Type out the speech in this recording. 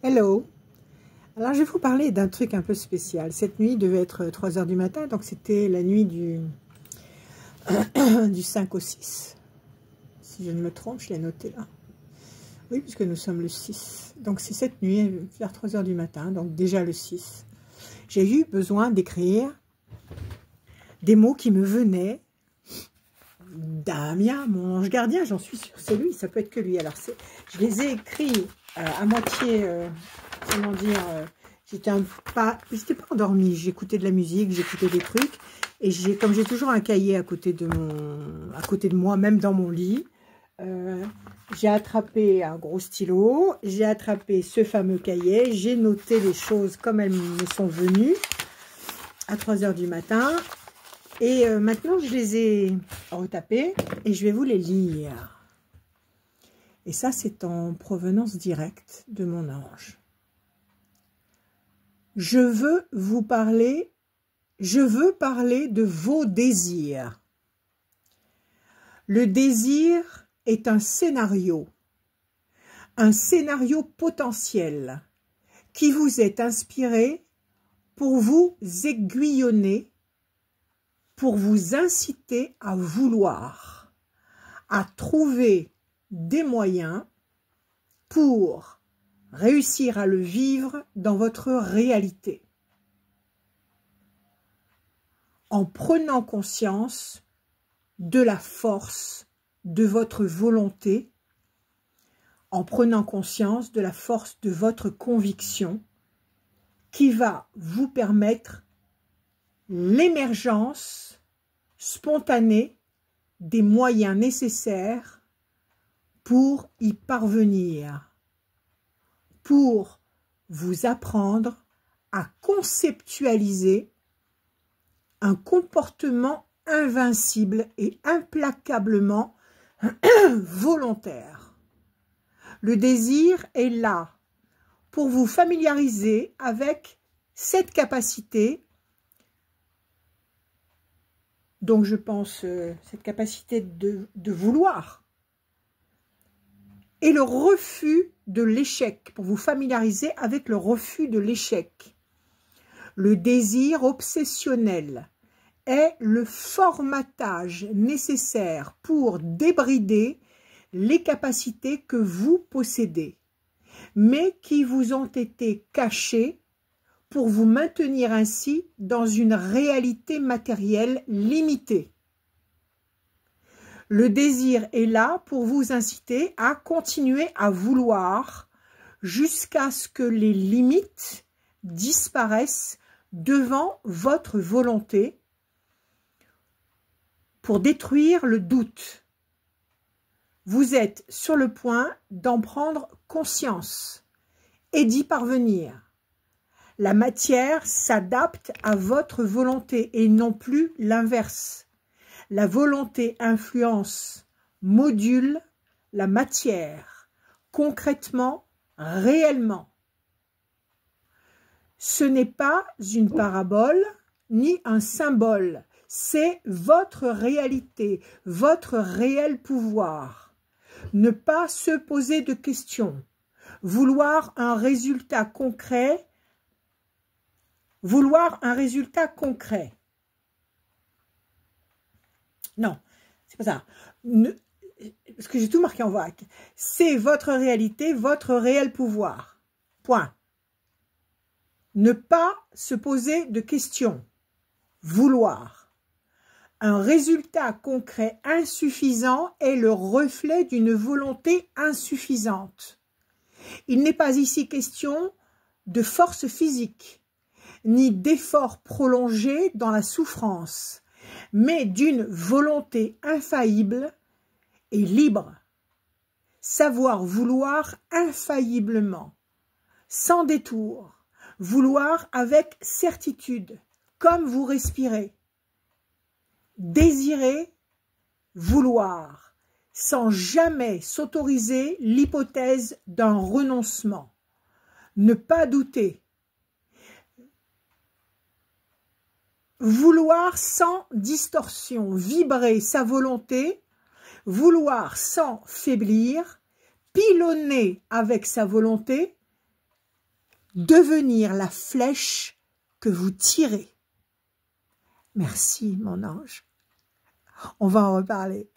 Hello. Alors je vais vous parler d'un truc un peu spécial. Cette nuit devait être 3 h du matin, donc c'était la nuit du 5 au 6. Si je ne me trompe, je l'ai noté là. Oui, puisque nous sommes le 6. Donc c'est cette nuit, vers 3 h du matin, donc déjà le 6. J'ai eu besoin d'écrire des mots qui me venaient Damien, mon ange gardien, j'en suis sûre, c'est lui, ça peut être que lui. Alors je les ai écrits à moitié, comment dire, j'étais pas endormie, j'écoutais de la musique, j'écoutais des trucs, et comme j'ai toujours un cahier à côté de moi, même dans mon lit, j'ai attrapé un gros stylo, j'ai attrapé ce fameux cahier, j'ai noté les choses comme elles me sont venues à 3 h du matin. Et maintenant, je les ai retapés et je vais vous les lire. Et ça, c'est en provenance directe de mon ange. Je veux parler de vos désirs. Le désir est un scénario potentiel qui vous est inspiré pour vous aiguillonner, pour vous inciter à vouloir, à trouver des moyens pour réussir à le vivre dans votre réalité. En prenant conscience de la force de votre volonté, en prenant conscience de la force de votre conviction qui va vous permettre l'émergence spontanée des moyens nécessaires pour y parvenir, pour vous apprendre à conceptualiser un comportement invincible et implacablement volontaire. Le désir est là pour vous familiariser avec cette capacité. Donc, je pense cette capacité de vouloir et le refus de l'échec, pour vous familiariser avec le refus de l'échec. Le désir obsessionnel est le formatage nécessaire pour débrider les capacités que vous possédez, mais qui vous ont été cachées pour vous maintenir ainsi dans une réalité matérielle limitée. Le désir est là pour vous inciter à continuer à vouloir jusqu'à ce que les limites disparaissent devant votre volonté pour détruire le doute. Vous êtes sur le point d'en prendre conscience et d'y parvenir. La matière s'adapte à votre volonté et non plus l'inverse. La volonté influence, module la matière, concrètement, réellement. Ce n'est pas une parabole ni un symbole, c'est votre réalité, votre réel pouvoir. Ne pas se poser de questions, vouloir un résultat concret. Vouloir un résultat concret. Non, c'est pas ça. Parce que j'ai tout marqué en vrac. C'est votre réalité, votre réel pouvoir. Point. Ne pas se poser de questions. Vouloir. Un résultat concret insuffisant est le reflet d'une volonté insuffisante. Il n'est pas ici question de force physique, ni d'efforts prolongés dans la souffrance, mais d'une volonté infaillible et libre. Savoir vouloir infailliblement, sans détour, vouloir avec certitude, comme vous respirez. Désirer, vouloir, sans jamais s'autoriser l'hypothèse d'un renoncement. Ne pas douter. Vouloir sans distorsion, vibrer sa volonté, vouloir sans faiblir, pilonner avec sa volonté, devenir la flèche que vous tirez. Merci, mon ange. On va en reparler.